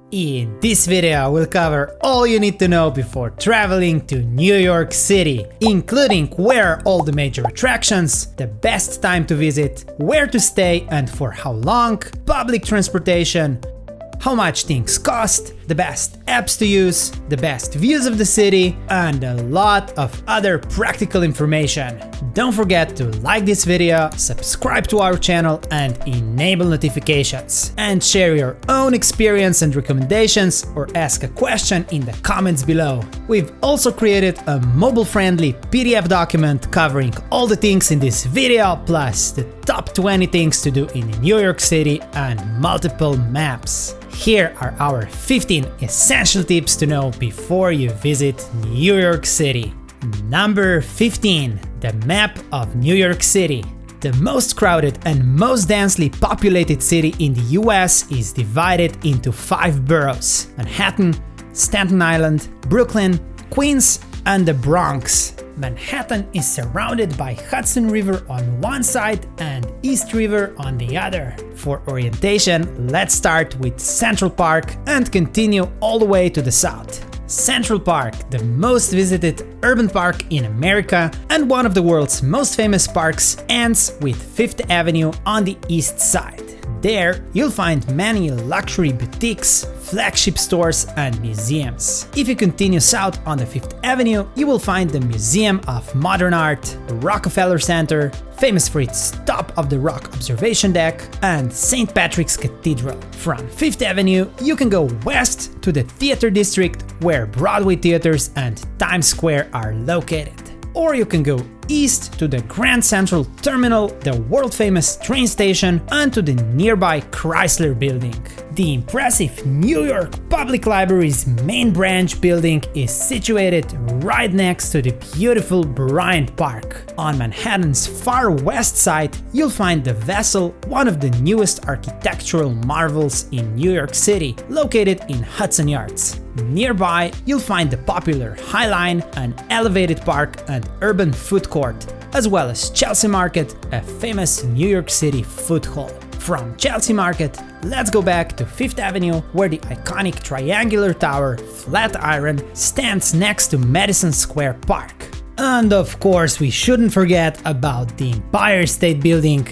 In this video, we'll cover all you need to know before traveling to New York City, including where are all the major attractions, the best time to visit, where to stay and for how long, public transportation, how much things cost, the best apps to use, the best views of the city, and a lot of other practical information. Don't forget to like this video, subscribe to our channel and enable notifications. And share your own experience and recommendations or ask a question in the comments below. We've also created a mobile-friendly PDF document covering all the things in this video, plus the top 20 things to do in New York City and multiple maps. Here are our 15 essential tips to know before you visit New York City. Number 15. The map of New York City. The most crowded and most densely populated city in the US is divided into 5 boroughs: Manhattan, Staten Island, Brooklyn, Queens, and the Bronx. Manhattan is surrounded by Hudson River on one side and East River on the other. For orientation, let's start with Central Park and continue all the way to the south. Central Park, the most visited urban park in America and one of the world's most famous parks, ends with Fifth Avenue on the east side. There, you'll find many luxury boutiques, flagship stores, and museums. If you continue south on the Fifth Avenue, you will find the Museum of Modern Art, Rockefeller Center, famous for its Top of the Rock observation deck, and St. Patrick's Cathedral. From Fifth Avenue, you can go west to the Theater District, where Broadway theaters and Times Square are located. Or you can go east to the Grand Central Terminal, the world-famous train station, and to the nearby Chrysler Building. The impressive New York Public Library's main branch building is situated right next to the beautiful Bryant Park. On Manhattan's far west side, you'll find the Vessel, one of the newest architectural marvels in New York City, located in Hudson Yards. Nearby, you'll find the popular High Line, an elevated park and urban food court, as well as Chelsea Market, a famous New York City food hall. From Chelsea Market, let's go back to Fifth Avenue, where the iconic triangular tower, Flatiron, stands next to Madison Square Park. And of course, we shouldn't forget about the Empire State Building.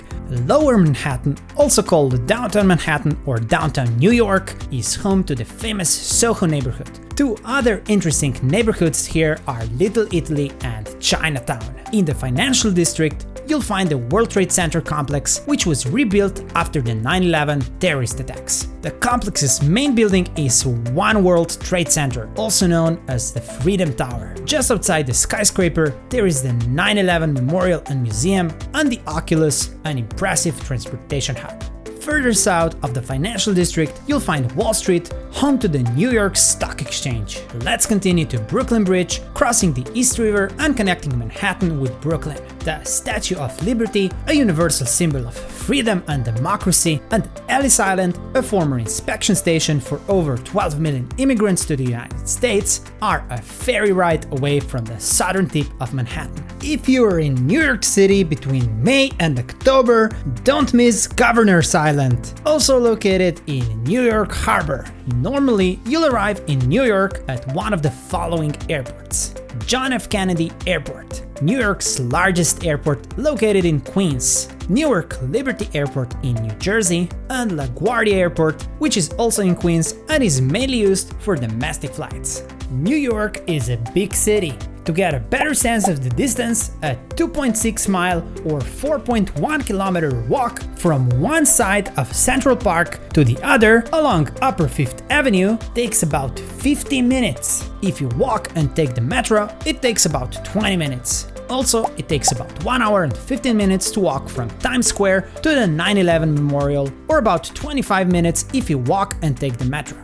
Lower Manhattan, also called Downtown Manhattan or Downtown New York, is home to the famous Soho neighborhood. Two other interesting neighborhoods here are Little Italy and Chinatown. In the financial district, you'll find the World Trade Center complex, which was rebuilt after the 9/11 terrorist attacks. The complex's main building is One World Trade Center, also known as the Freedom Tower. Just outside the skyscraper, there is the 9/11 Memorial and Museum and the Oculus, an impressive transportation hub. Further south of the financial district, you'll find Wall Street, home to the New York Stock Exchange. Let's continue to Brooklyn Bridge, crossing the East River and connecting Manhattan with Brooklyn. The Statue of Liberty, a universal symbol of freedom and democracy, and Ellis Island, a former inspection station for over 12 million immigrants to the United States, are a ferry ride away from the southern tip of Manhattan. If you are in New York City between May and October, don't miss Governor's Island, also located in New York Harbor. Normally, you'll arrive in New York at one of the following airports: John F. Kennedy Airport, New York's largest airport located in Queens, Newark Liberty Airport in New Jersey, and LaGuardia Airport, which is also in Queens and is mainly used for domestic flights. New York is a big city. To get a better sense of the distance, a 2.6 mile or 4.1 kilometer walk from one side of Central Park to the other along Upper Fifth Avenue takes about 50 minutes. If you walk and take the metro, it takes about 20 minutes. Also, it takes about 1 hour and 15 minutes to walk from Times Square to the 9/11 Memorial, or about 25 minutes if you walk and take the metro.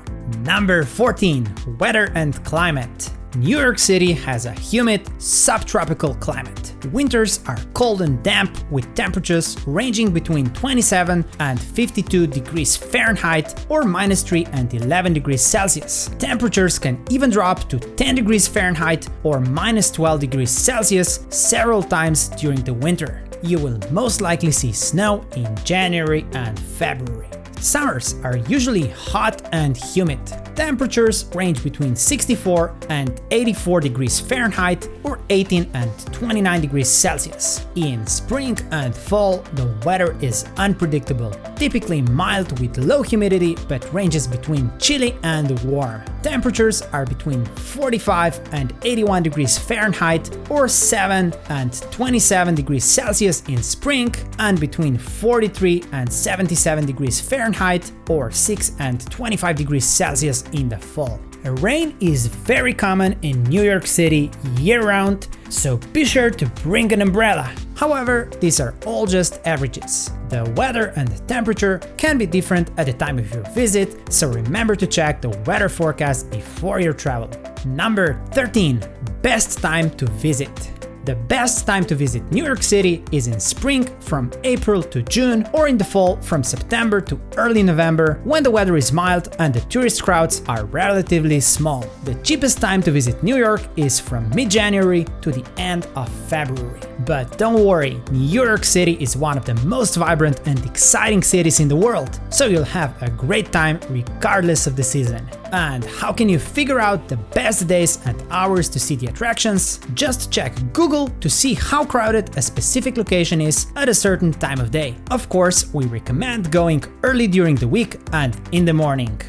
Number 14. Weather and climate. New York City has a humid, subtropical climate. Winters are cold and damp, with temperatures ranging between 27 and 52 degrees Fahrenheit or -3 and 11 degrees Celsius. Temperatures can even drop to 10 degrees Fahrenheit or -12 degrees Celsius several times during the winter. You will most likely see snow in January and February. Summers are usually hot and humid. Temperatures range between 64 and 84 degrees Fahrenheit or 18 and 29 degrees Celsius. In spring and fall, the weather is unpredictable, typically mild with low humidity but ranges between chilly and warm. Temperatures are between 45 and 81 degrees Fahrenheit or 7 and 27 degrees Celsius in spring, and between 43 and 77 degrees Fahrenheit or 6 and 25 degrees Celsius in the fall. Rain is very common in New York City year-round, so be sure to bring an umbrella. However, these are all just averages. The weather and the temperature can be different at the time of your visit, so remember to check the weather forecast before your travel. Number 13. Best time to visit. The best time to visit New York City is in spring from April to June, or in the fall from September to early November, when the weather is mild and the tourist crowds are relatively small. The cheapest time to visit New York is from mid-January to the end of February. But don't worry, New York City is one of the most vibrant and exciting cities in the world, so you'll have a great time regardless of the season. And how can you figure out the best days and hours to see the attractions? Just check Google to see how crowded a specific location is at a certain time of day. Of course, we recommend going early during the week and in the morning.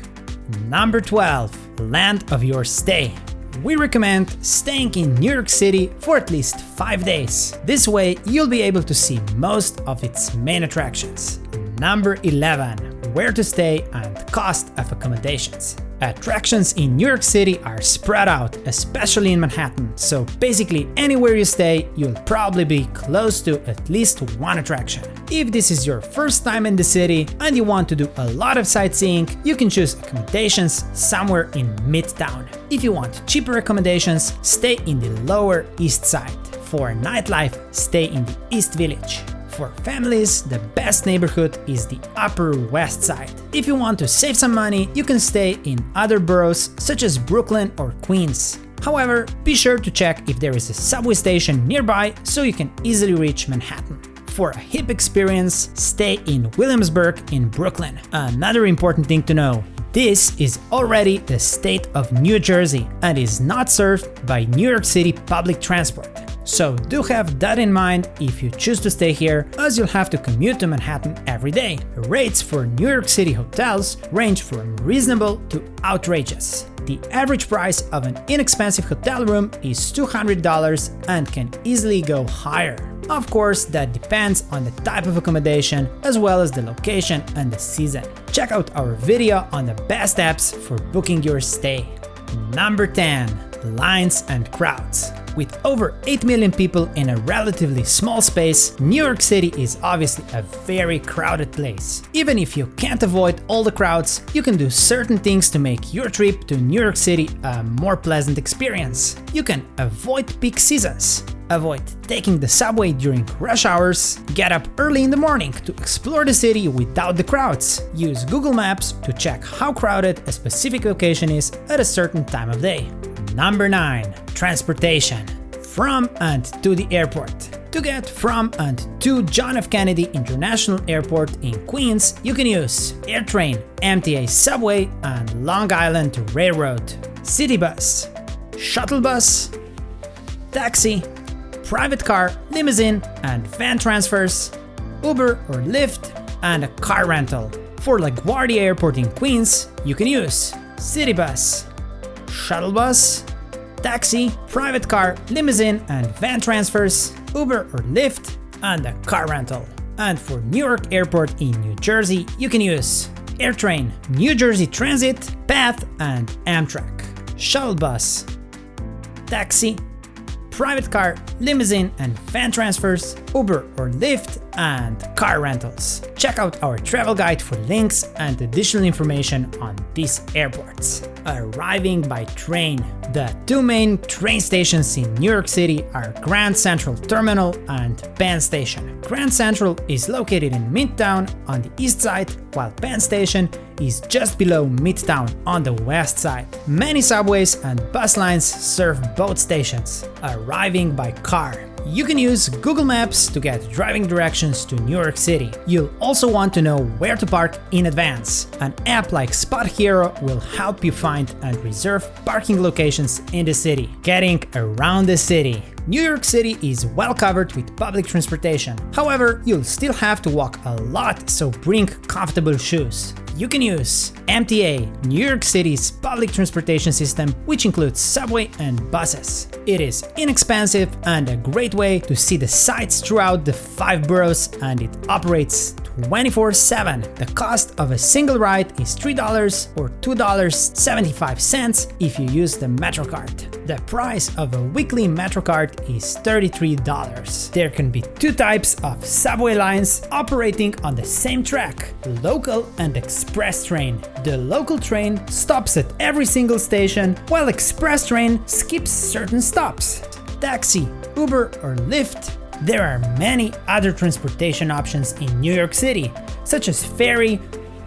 Number 12. Land of your stay. We recommend staying in New York City for at least 5 days. This way, you'll be able to see most of its main attractions. Number 11. Where to stay and cost of accommodations. Attractions in New York City are spread out, especially in Manhattan, so basically anywhere you stay, you'll probably be close to at least one attraction. If this is your first time in the city and you want to do a lot of sightseeing, you can choose accommodations somewhere in Midtown. If you want cheaper accommodations, stay in the Lower East Side. For nightlife, stay in the East Village. For families, the best neighborhood is the Upper West Side. If you want to save some money, you can stay in other boroughs such as Brooklyn or Queens. However, be sure to check if there is a subway station nearby so you can easily reach Manhattan. For a hip experience, stay in Williamsburg in Brooklyn. Another important thing to know: this is already the state of New Jersey and is not served by New York City public transport. So do have that in mind if you choose to stay here, as you'll have to commute to Manhattan every day. Rates for New York City hotels range from reasonable to outrageous. The average price of an inexpensive hotel room is $200 and can easily go higher. Of course, that depends on the type of accommodation as well as the location and the season. Check out our video on the best apps for booking your stay. Number 10. Lines and crowds. With over 8 million people in a relatively small space, New York City is obviously a very crowded place. Even if you can't avoid all the crowds, you can do certain things to make your trip to New York City a more pleasant experience. You can avoid peak seasons, avoid taking the subway during rush hours, get up early in the morning to explore the city without the crowds, use Google Maps to check how crowded a specific location is at a certain time of day. Number 9. Transportation. From and to the airport. To get from and to John F. Kennedy International Airport in Queens, you can use AirTrain, MTA Subway, and Long Island Railroad, City Bus, Shuttle Bus, Taxi, Private Car, Limousine, and Van Transfers, Uber or Lyft, and a car rental. For LaGuardia Airport in Queens, you can use City Bus, Shuttle Bus, Taxi, Private Car, Limousine, and Van Transfers, Uber or Lyft, and a car rental. And for New York Airport in New Jersey, you can use AirTrain, New Jersey Transit, PATH, and Amtrak, Shuttle Bus, Taxi, Private Car, Limousine, and Van Transfers, Uber or Lyft, and car rentals. Check out our travel guide for links and additional information on these airports. Arriving by train. The two main train stations in New York City are Grand Central Terminal and Penn Station. Grand Central is located in Midtown on the east side, while Penn Station is just below Midtown on the west side. Many subways and bus lines serve both stations. Arriving by car. You can use Google Maps to get driving directions to New York City. You'll also want to know where to park in advance. An app like Spot Hero will help you find and reserve parking locations in the city. Getting around the city. New York City is well covered with public transportation. However, you'll still have to walk a lot, so bring comfortable shoes. You can use MTA, New York City's public transportation system, which includes subway and buses. It is inexpensive and a great way to see the sights throughout the 5 boroughs, and it operates 24/7. The cost of a single ride is $3 or $2.75 if you use the MetroCard. The price of a weekly MetroCard is $33. There can be 2 types of subway lines operating on the same track, local and express train. The local train stops at every single station, while express train skips certain stops. Taxi, Uber or Lyft. There are many other transportation options in New York City, such as ferry,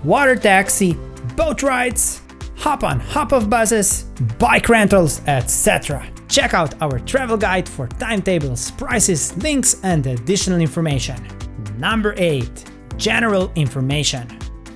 water taxi, boat rides, hop-on, hop-off buses, bike rentals, etc. Check out our travel guide for timetables, prices, links, and additional information. Number 8. General information.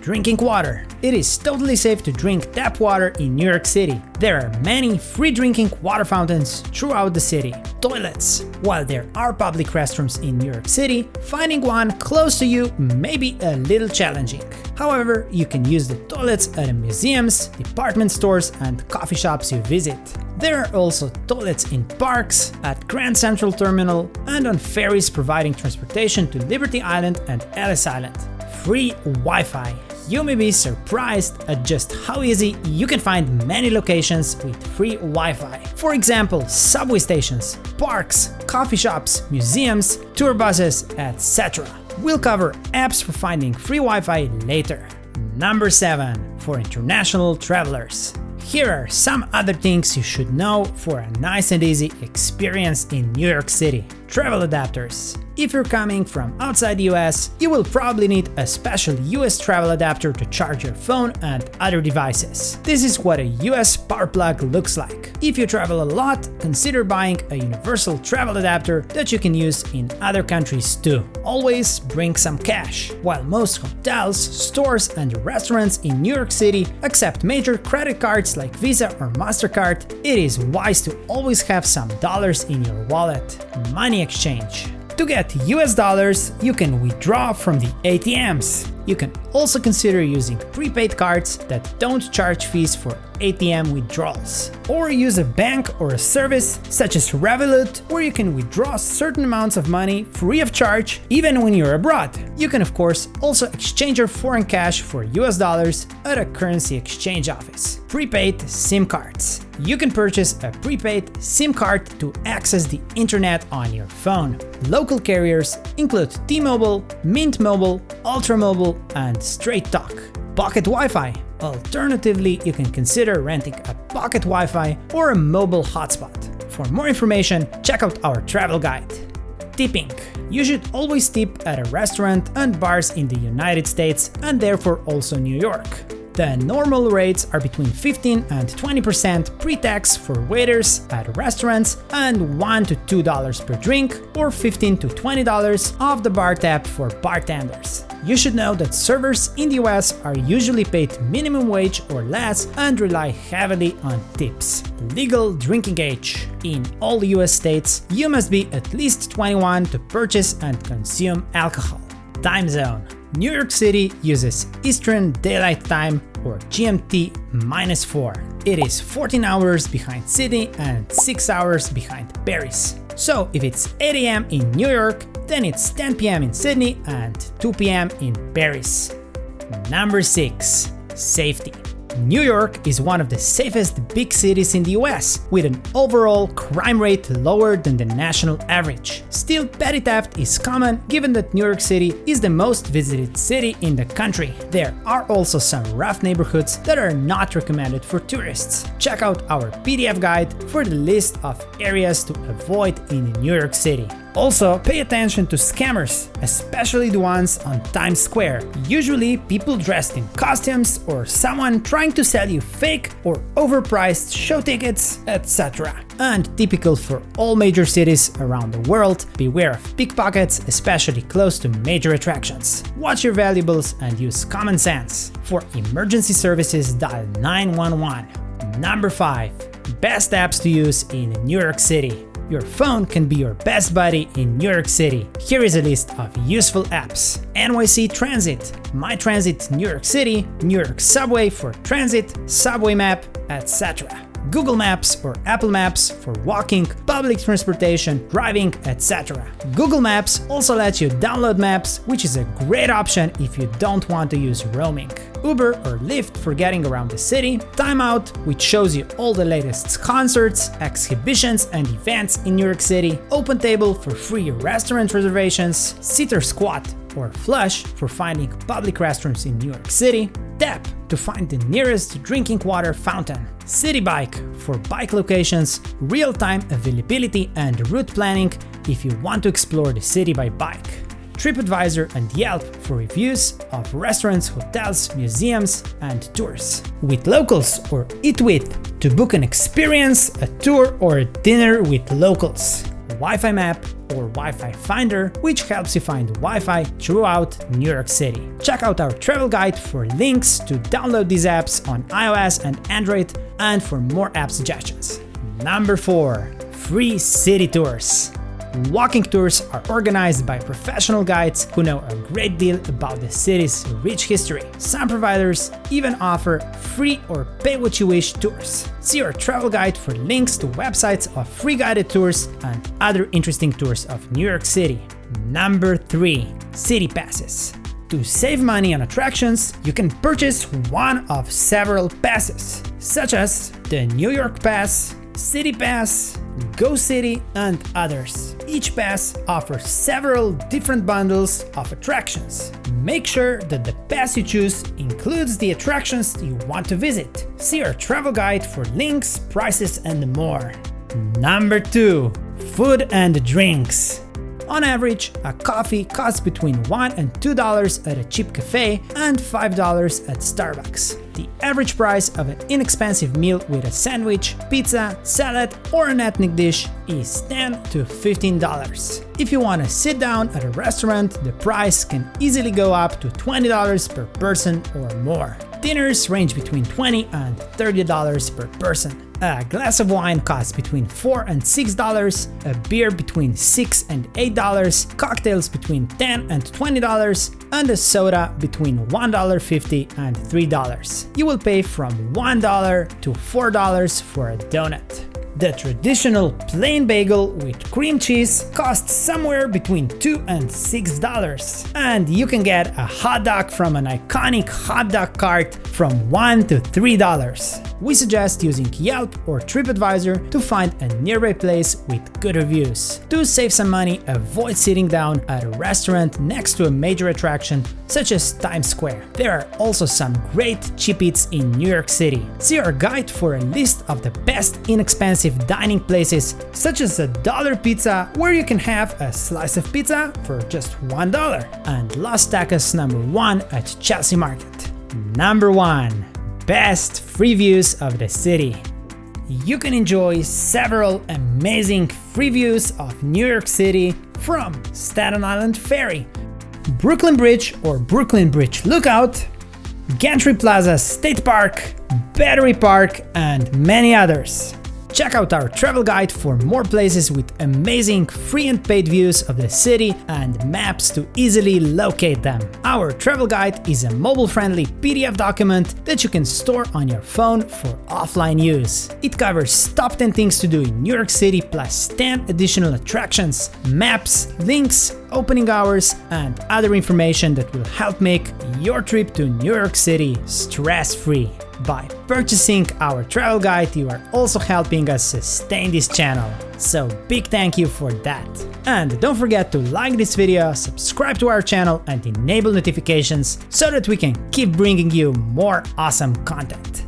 Drinking water. It is totally safe to drink tap water in New York City. There are many free drinking water fountains throughout the city. Toilets. While there are public restrooms in New York City, finding one close to you may be a little challenging. However, you can use the toilets at the museums, department stores, and coffee shops you visit. There are also toilets in parks, at Grand Central Terminal, and on ferries providing transportation to Liberty Island and Ellis Island. Free Wi-Fi. You may be surprised at just how easy you can find many locations with free Wi-Fi. For example, subway stations, parks, coffee shops, museums, tour buses, etc. We'll cover apps for finding free Wi-Fi later. Number 7. For international travelers. Here are some other things you should know for a nice and easy experience in New York City. Travel adapters. If you're coming from outside the US, you will probably need a special US travel adapter to charge your phone and other devices. This is what a US power plug looks like. If you travel a lot, consider buying a universal travel adapter that you can use in other countries too. Always bring some cash. While most hotels, stores, and restaurants in New York City accept major credit cards like Visa or MasterCard, it is wise to always have some dollars in your wallet. Money exchange. To get US dollars, you can withdraw from the ATMs. You can also consider using prepaid cards that don't charge fees for ATM withdrawals. Or use a bank or a service such as Revolut, where you can withdraw certain amounts of money free of charge even when you're abroad. You can of course also exchange your foreign cash for US dollars at a currency exchange office. Prepaid SIM cards. You can purchase a prepaid SIM card to access the internet on your phone. Local carriers include T-Mobile, Mint Mobile, Ultra Mobile, and Straight Talk. Pocket Wi-Fi. Alternatively, you can consider renting a pocket Wi-Fi or a mobile hotspot. For more information, check out our travel guide. Tipping. You should always tip at a restaurant and bars in the United States and therefore also New York. The normal rates are between 15 and 20% pre-tax for waiters at restaurants and $1 to $2 per drink, or $15 to $20 off the bar tab for bartenders. You should know that servers in the US are usually paid minimum wage or less and rely heavily on tips. Legal drinking age. In all US states, you must be at least 21 to purchase and consume alcohol. Time zone. New York City uses Eastern Daylight Time, or GMT-4. It is 14 hours behind Sydney and 6 hours behind Paris. So if it's 8 AM in New York, then it's 10 PM in Sydney and 2 PM in Paris. Number 6. Safety. New York is one of the safest big cities in the US, with an overall crime rate lower than the national average. Still, petty theft is common given that New York City is the most visited city in the country. There are also some rough neighborhoods that are not recommended for tourists. Check out our PDF guide for the list of areas to avoid in New York City. Also, pay attention to scammers, especially the ones on Times Square. Usually, people dressed in costumes or someone trying to sell you fake or overpriced show tickets, etc. And typical for all major cities around the world, beware of pickpockets, especially close to major attractions. Watch your valuables and use common sense. For emergency services, dial 911. Number 5. Best apps to use in New York City. Your phone can be your best buddy in New York City. Here is a list of useful apps. NYC Transit, My Transit New York City, New York Subway for transit, Subway Map, etc. Google Maps or Apple Maps for walking, public transportation, driving, etc. Google Maps also lets you download maps, which is a great option if you don't want to use roaming. Uber or Lyft for getting around the city, Time Out, which shows you all the latest concerts, exhibitions and events in New York City, OpenTable for free restaurant reservations, Sitter Squat or Flush for finding public restrooms in New York City, Tap to find the nearest drinking water fountain, City Bike for bike locations, real-time availability and route planning if you want to explore the city by bike, TripAdvisor and Yelp for reviews of restaurants, hotels, museums, and tours. With Locals or Eat With to book an experience, a tour, or a dinner with locals. Wi-Fi Map or Wi-Fi Finder, which helps you find Wi-Fi throughout New York City. Check out our travel guide for links to download these apps on iOS and Android and for more app suggestions. Number 4. Free city tours. Walking tours are organized by professional guides who know a great deal about the city's rich history. Some providers even offer free or pay what you wish tours. See our travel guide for links to websites of free guided tours and other interesting tours of New York City. Number 3. City passes. To save money on attractions, you can purchase one of several passes, such as the New York Pass, City Pass, Go City, and others. Each pass offers several different bundles of attractions. Make sure that the pass you choose includes the attractions you want to visit. See our travel guide for links, prices, and more. Number 2. Food and drinks. On average, a coffee costs between $1 and $2 at a cheap cafe and $5 at Starbucks. The average price of an inexpensive meal with a sandwich, pizza, salad, or an ethnic dish is $10 to $15. If you want to sit down at a restaurant, the price can easily go up to $20 per person or more. Dinners range between $20 and $30 per person. A glass of wine costs between $4 and $6, a beer between $6 and $8, cocktails between $10 and $20, and a soda between $1.50 and $3. You will pay from $1 to $4 for a donut. The traditional plain bagel with cream cheese costs somewhere between $2 and $6. And you can get a hot dog from an iconic hot dog cart from $1 to $3. We suggest using Yelp or TripAdvisor to find a nearby place with good reviews. To save some money, avoid sitting down at a restaurant next to a major attraction such as Times Square. There are also some great cheap eats in New York City. See our guide for a list of the best inexpensive dining places, such as a dollar pizza, where you can have a slice of pizza for just $1, and Los Tacos number 1 at Chelsea Market. Number 1. Best free views of the city. You can enjoy several amazing free views of New York City from Staten Island Ferry, Brooklyn Bridge or Brooklyn Bridge Lookout, Gantry Plaza State Park, Battery Park, and many others. Check out our travel guide for more places with amazing free and paid views of the city and maps to easily locate them. Our travel guide is a mobile-friendly PDF document that you can store on your phone for offline use. It covers top 10 things to do in New York City plus 10 additional attractions, maps, links, opening hours, and other information that will help make your trip to New York City stress-free. By purchasing our travel guide, you are also helping us sustain this channel. So big thank you for that. And don't forget to like this video, subscribe to our channel, and enable notifications so that we can keep bringing you more awesome content.